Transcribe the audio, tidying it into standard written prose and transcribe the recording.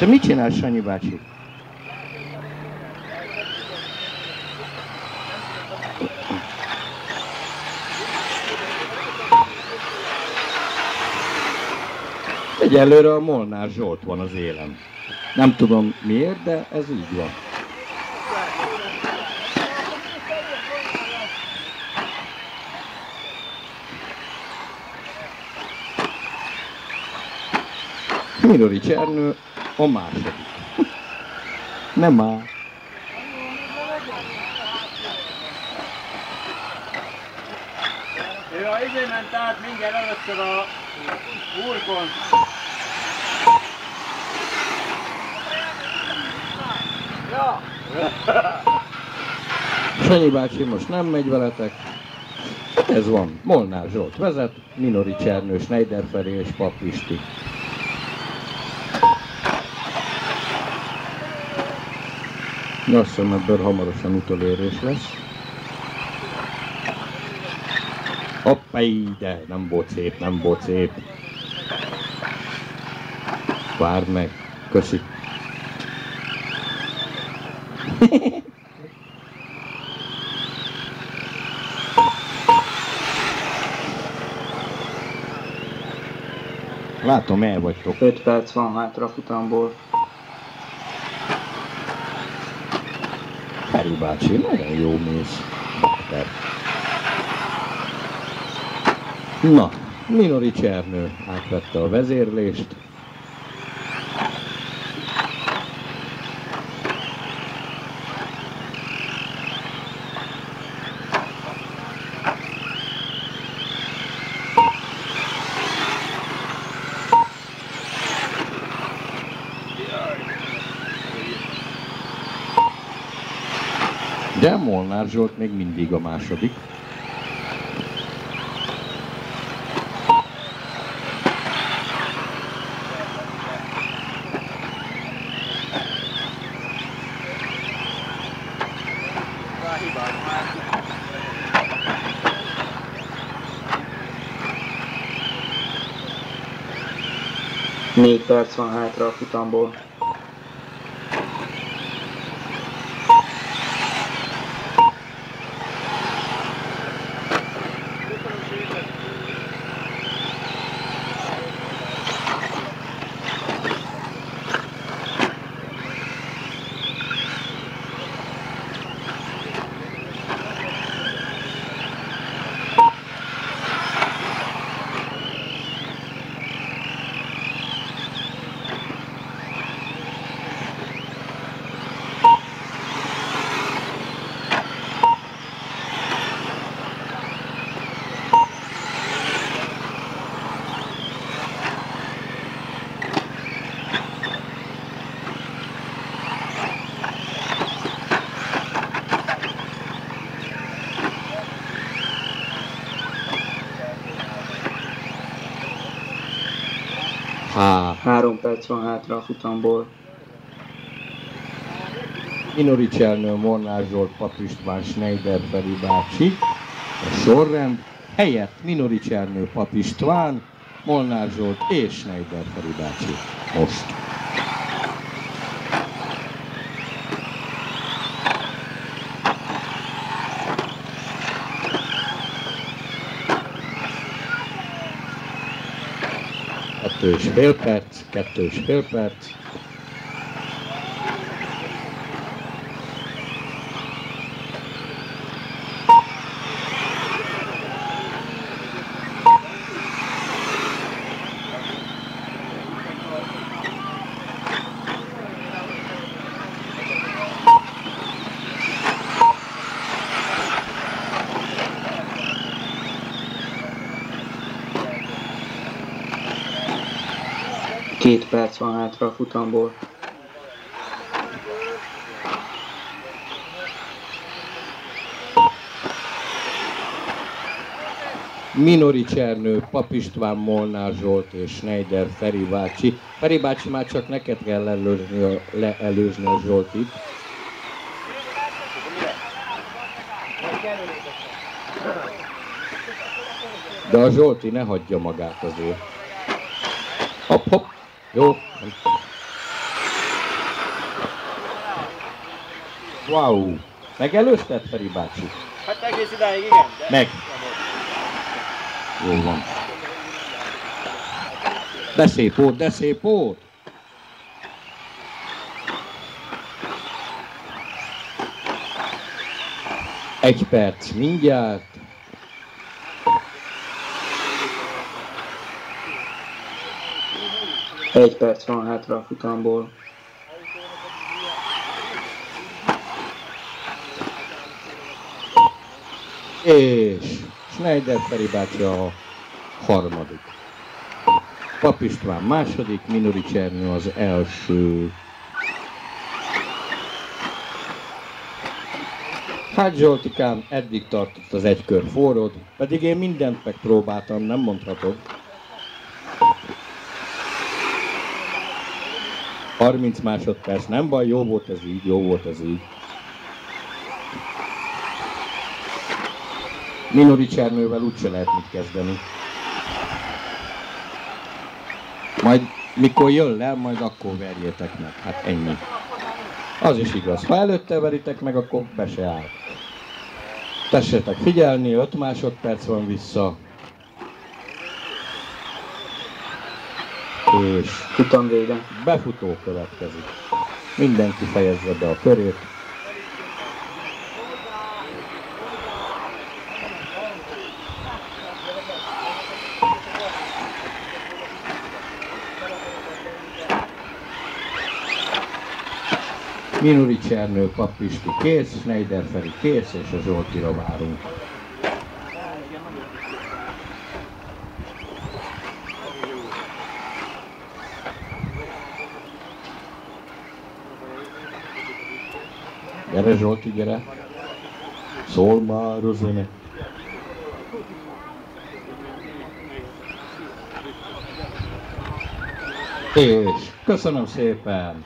Te mit csinálsz, Sanyi bácsi? Egyelőre a Molnár Zsolt van az élen. Nem tudom miért, de ez így van. Minori Csernő a második. Nem áll. Ő a izé ment át mindjárt először a burkon. Ja! Sanyi bácsi most nem megy veletek. Ez van. Molnár Zsolt vezet, Minori Csernő, Schneider Feri és Pap Pisti. Azt hiszem, ebből hamarosan utolérés lesz. Hoppá, de nem volt szép, nem volt szép. Várd meg, köszi. Látom, el vagytok. 5 perc van hátra a futamból. Feri bácsi, nagyon jó mész. Na, Minori Csernő átvette a vezérlést. De Molnár Zsolt még mindig a második. Négy perc van hátra a futamból. Há. 3 perc van hátra a futamból. Minori Csernő, Molnár Zsolt, Pap István, Schneider Feri bácsi. A sorrend helyett Minori Csernő, Pap István, Molnár Zsolt és Schneider Feri bácsi. Most. Kettő és fél perc, 2,5 perc. Két perc van hátra a futamból. Minori Csernő, Pap István, Molnár Zsolt és Schneider Feri bácsi. Feri bácsi, már csak neked kell leelőzni a Zsoltit. De a Zsolti ne hagyja magát azért. Hopp, hopp. Jó. Wow! Megelőzted, Feri bácsi? Hát egész idáig igen, de... Meg. Jó van. De szép volt, de szép volt! Egy perc mindjárt. Egy perc van hátra a futamból. És Schneider Feri bácsi a harmadik. Pap István második, Minori Csernő az első. Hát Zsoltikám, eddig tartott az egy kör forrod, pedig én mindent megpróbáltam, nem mondhatod. 30 másodperc, nem baj, jó volt ez így, jó volt ez így. Minori Csernővel úgyse lehet mit kezdeni. Majd mikor jön le, majd akkor verjétek meg. Hát ennyi. Az is igaz. Ha előtte veritek meg, akkor be se áll. Tessetek figyelni, 5 másodperc van vissza. És Futam vége. befutó következik. Mindenki fejezze be a körét. Minori Csernő, Pap Pisti kész, Schneider Feri kész, és a Zsoltira várunk. Gyere Zsolti, gyere! Szól már a zene! És köszönöm szépen!